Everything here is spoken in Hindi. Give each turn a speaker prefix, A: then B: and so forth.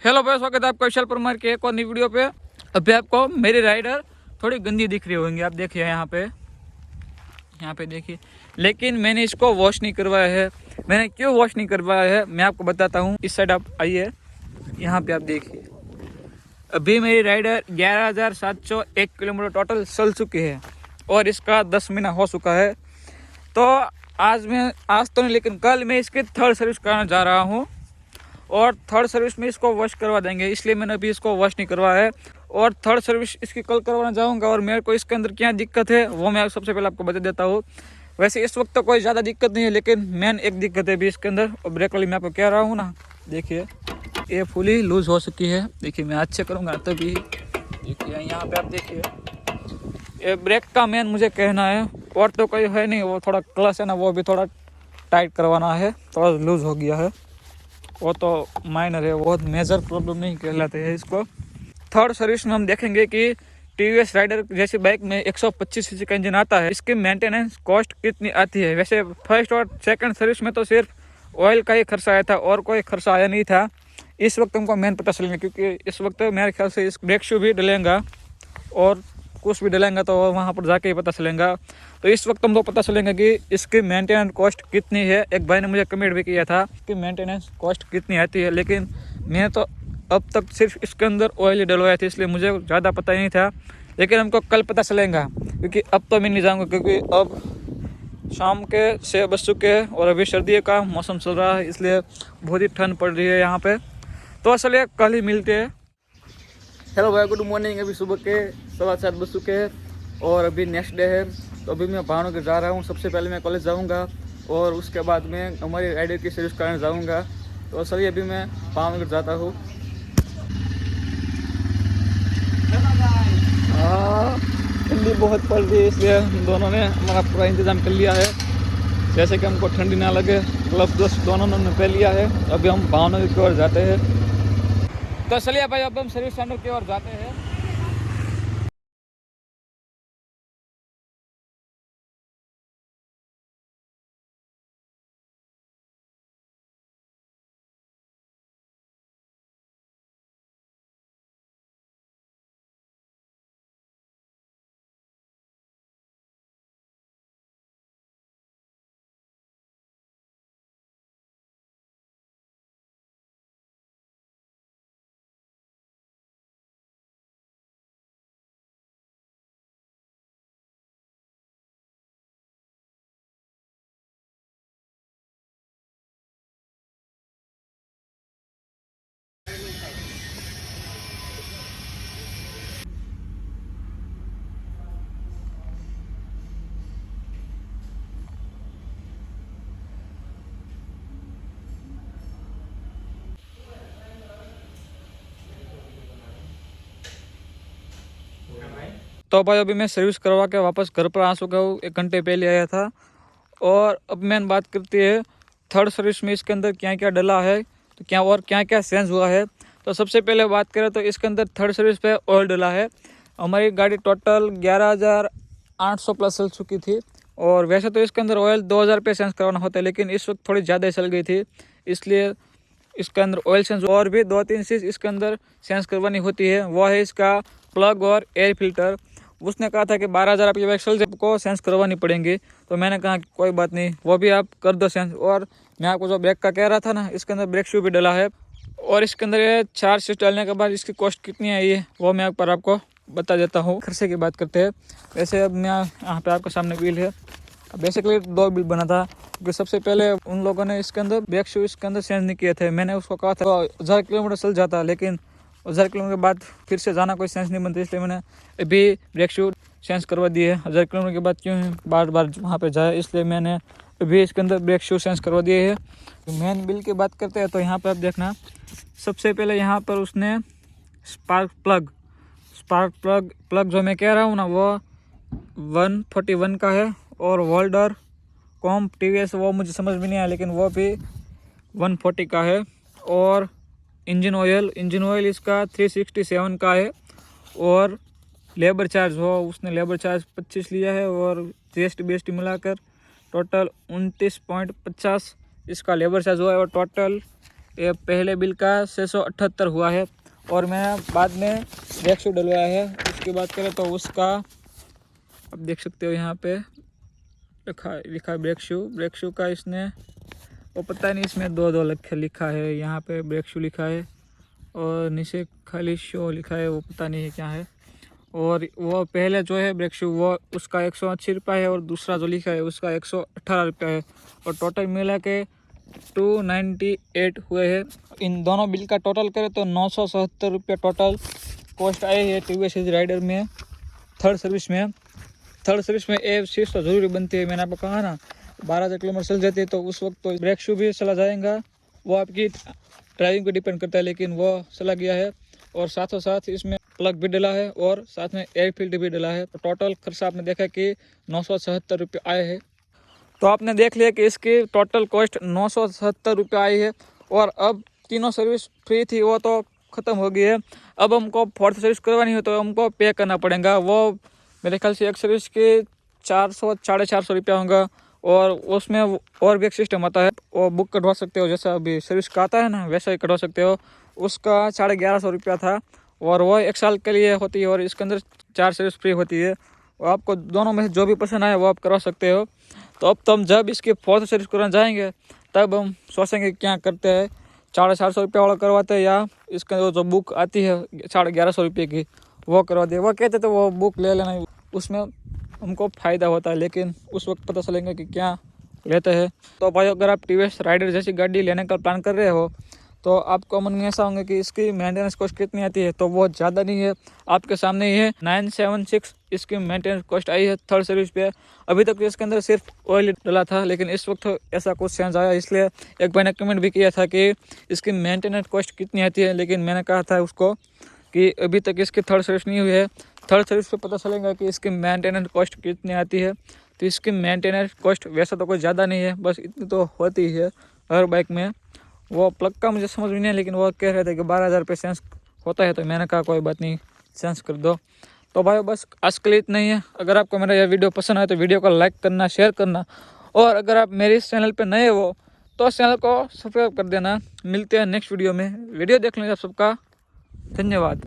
A: हेलो भाई, स्वागत है आपका विशाल परमार के एक और नई वीडियो पे। अभी आपको मेरी राइडर थोड़ी गंदी दिख रही होंगी, आप देखिए यहाँ पे देखिए। लेकिन मैंने इसको वॉश नहीं करवाया है। मैंने क्यों वॉश नहीं करवाया है मैं आपको बताता हूँ। इस साइड आप आइए, यहाँ पे आप देखिए। अभी मेरी राइडर 11,701 किलोमीटर टोटल चल चुकी है और इसका 10 महीना हो चुका है। तो आज तो नहीं, लेकिन कल मैं इसकी थर्ड सर्विस कराने जा रहा हूँ और थर्ड सर्विस में इसको वॉश करवा देंगे, इसलिए मैंने अभी इसको वॉश नहीं करवाया है। और थर्ड सर्विस इसकी कल करवाना जाऊंगा और मेरे को इसके अंदर क्या दिक्कत है वो मैं सबसे पहले आपको बता देता हूँ। वैसे इस वक्त तो कोई ज़्यादा दिक्कत नहीं है, लेकिन मेन एक दिक्कत है अभी इसके अंदर। और ब्रेक वाली मैं आपको कह रहा हूँ ना, देखिए ये फुली लूज़ हो चुकी है। देखिए मैं अच्छे करूँगा तभी। देखिए यहाँ पे आप देखिए, ये ब्रेक का मेन मुझे कहना है, और तो कोई है नहीं। वो थोड़ा क्लच है ना, वो भी थोड़ा टाइट करवाना है, थोड़ा लूज़ हो गया है। वो तो माइनर है, बहुत मेजर प्रॉब्लम नहीं कहलाते हैं इसको। थर्ड सर्विस में हम देखेंगे कि टीवीएस राइडर जैसी बाइक में 125 सीसी का इंजन आता है, इसकी मेंटेनेंस कॉस्ट कितनी आती है। वैसे फर्स्ट और सेकंड सर्विस में तो सिर्फ ऑयल का ही खर्चा आया था और कोई खर्चा आया नहीं था। इस वक्त हमको मेन पता चलेंगे, क्योंकि इस वक्त मेरे ख्याल से इस ब्रेक शू भी डलेगा और कुछ भी डलेंगे तो वहाँ पर जाके ही पता चलेगा। तो इस वक्त हमको पता चलेगा कि इसकी मेंटेनेंस कॉस्ट कितनी है। एक भाई ने मुझे कमेंट भी किया था कि मेंटेनेंस कॉस्ट कितनी आती है, लेकिन मैं तो अब तक सिर्फ इसके अंदर ऑयल ही डलवाया था, इसलिए मुझे ज़्यादा पता ही नहीं था। लेकिन हमको कल पता चलेगा, क्योंकि अब तो मैं नहीं जाऊँगा, क्योंकि अब शाम के 6 बज चुके हैं और अभी सर्दी का मौसम चल रहा है, इसलिए बहुत ही ठंड पड़ रही है यहाँ पे। तो चलिए कल ही मिलते हैं। हेलो भाई, गुड मॉर्निंग। अभी सुबह के 7:15 बज चुके हैं और अभी नेक्स्ट डे है। तो अभी मैं भावनगर जा रहा हूँ। सबसे पहले मैं कॉलेज जाऊँगा और उसके बाद मैं हमारी राइडर की सर्विस कराने जाऊँगा। तो चलिए अभी मैं भावनगर जाता हूँ। ठंडी बहुत पड़ रही है, इसलिए हम दोनों ने हमारा पूरा इंतज़ाम कर लिया है, जैसे कि हमको ठंडी ना लगे। ग्लव्स दोनों ने पहन लिया है। अभी हम भावनगर की ओर जाते हैं। तो चलिए भाई, अब हम सर्विस सेंटर की ओर जाते हैं। तो भाई अभी मैं सर्विस करवा के वापस घर पर आ चुका हूँ। 1 घंटे पहले आया था। और अब मैंने बात करती है थर्ड सर्विस में इसके अंदर क्या क्या डला है, तो क्या क्या चेंज हुआ है। तो सबसे पहले बात करें तो इसके अंदर थर्ड सर्विस पे ऑयल डला है। हमारी गाड़ी टोटल 11,800 प्लस चल चुकी थी और वैसे तो इसके अंदर ऑयल 2,000 पे चेंज करवाना होता है, लेकिन इस वक्त थोड़ी ज़्यादा चल गई थी, इसलिए इसके अंदर ऑयल चेंज और भी 2-3 चीज़ इसके अंदर चेंज करवानी होती है। वो है इसका प्लग और एयर फिल्टर। उसने कहा था कि 12,000 आपकी एक्सल को चेंज करवानी पड़ेंगी, तो मैंने कहा कि कोई बात नहीं, वो भी आप कर दो चेंज। और मैं आपको जो ब्रेक का कह रहा था ना, इसके अंदर ब्रेक शू भी डला है और इसके अंदर ये 4 स्विच डालने के बाद इसकी कॉस्ट कितनी आई है वो मैं आपको बता देता हूँ। खर्चे की बात करते हैं। वैसे अब मैं यहाँ पे आपके सामने बिल है। बेसिकली 2 बिल बना था, क्योंकि सबसे पहले उन लोगों ने इसके अंदर ब्रेक शू इसके अंदर चेंज नहीं किए थे। मैंने उसको कहा था 1000 किलोमीटर चल जाता, लेकिन 1000 किलोमीटर के बाद फिर से जाना कोई सेंस नहीं बनता, इसलिए मैंने अभी ब्रेक शू चेंज करवा दिए। 1000 किलोमीटर के बाद क्यों बार बार वहाँ पे जाए, इसलिए मैंने अभी इसके अंदर ब्रेक शू चेंज करवा दिए है। मेन बिल की बात करते हैं तो यहाँ पर आप देखना, सबसे पहले यहाँ पर उसने स्पार्क प्लग जो मैं कह रहा हूँ ना, वो 141 का है। और होल्डर कॉम्प टीवीएस वो मुझे समझ में नहीं आया, लेकिन वो भी 140 का है। और इंजन ऑयल इसका 367 का है। और लेबर चार्ज उसने लेबर चार्ज 25 लिया है और जीएसटी बीएसटी मिलाकर टोटल 29.50 इसका लेबर चार्ज हुआ है। और टोटल ये पहले बिल का 678 हुआ है। और मैं बाद में ब्रेक शू डलवाया है। उसकी बात करें तो उसका आप देख सकते हो यहाँ पे लिखा है ब्रेक शू का इसने वो पता नहीं इसमें 2 लिखा है। यहाँ पे ब्रेक शू लिखा है और नीचे खाली शो लिखा है, वो पता नहीं है क्या है। और वो पहले जो है ब्रेक शू वो उसका 180 रुपये है और दूसरा जो लिखा है उसका 118 रुपये है। और टोटल मिला के 298 हुए हैं। इन दोनों बिल का टोटल करें तो 977 रुपये टोटल कॉस्ट आए हैं TVS इजी राइडर में। थर्ड सर्विस में ये चीज़ तो ज़रूरी बनती है। मैंने आपको कहा ना 12,000 किलोमीटर चल जाती है तो उस वक्त तो ब्रेक शू भी चला जाएगा, वो आपकी ड्राइविंग पे डिपेंड करता है, लेकिन वो चला गया है। और साथों साथ इसमें प्लग भी डला है और साथ में एयर फिल्टर भी डला है। तो टोटल खर्चा आपने देखा कि 977 रुपये आए हैं। तो आपने देख लिया कि इसकी टोटल कॉस्ट 977 रुपये आई है। और अब तीनों सर्विस फ्री थी वो तो ख़त्म हो गई है। अब हमको फोर्थ सर्विस करवानी हो तो हमको पे करना पड़ेगा। वो मेरे ख्याल से एक सर्विस के 400-450 रुपया होगा। और उसमें और भी एक सिस्टम आता है, वो बुक कटवा सकते हो, जैसा अभी सर्विस का आता है ना वैसा ही कटवा सकते हो। उसका 1150 रुपया था और वो 1 साल के लिए होती है और इसके अंदर 4 सर्विस फ्री होती है। और आपको दोनों में से जो भी पसंद आए वो आप करवा सकते हो। तो अब तो हम जब इसकी फोर्थ सर्विस करवाने जाएंगे तब हम सोचेंगे क्या करते हैं, 450 रुपये वाला करवाते हैं या इसका जो बुक आती है 1150 रुपये की वो करवा दे। वो कहते तो वो बुक ले लेना, उसमें हमको फ़ायदा होता है, लेकिन उस वक्त पता चलेंगे कि क्या लेते हैं। तो भाई अगर आप TVS राइडर जैसी गाड़ी लेने का प्लान कर रहे हो तो आपको मन में ऐसा होंगे कि इसकी मेंटेनेंस कॉस्ट कितनी आती है, तो बहुत ज़्यादा नहीं है, आपके सामने ही है। 976 इसकी मेंटेनेंस कॉस्ट आई है थर्ड सर्विस पे। अभी तक इसके अंदर सिर्फ ऑयल डला था, लेकिन इस वक्त ऐसा कुछ चेंज आया, इसलिए एक भाई ने कमेंट भी किया था कि इसकी मेंटेनेंस कॉस्ट कितनी आती है। लेकिन मैंने कहा था उसको कि अभी तक इसकी थर्ड सर्विस नहीं हुई है, थर्ड सर्विस पे पता चलेगा कि इसकी मेंटेनेंस कॉस्ट कितनी आती है। तो इसकी मेंटेनेंस कॉस्ट वैसा तो कोई ज़्यादा नहीं है, बस इतनी तो होती है हर बाइक में। वो प्लग का मुझे समझ में नहीं है, लेकिन वो कह रहे थे कि 12,000 रुपये सेंस होता है। तो मैंने कहा कोई बात नहीं, सेंस कर दो। तो भाई बस आज के लिए इतना ही है। अगर आपको मेरा यह वीडियो पसंद आए तो वीडियो को लाइक करना, शेयर करना, और अगर आप मेरे इस चैनल पर नए हो तो चैनल को सब्सक्राइब कर देना। मिलते हैं नेक्स्ट वीडियो में। वीडियो देखने का सबका धन्यवाद।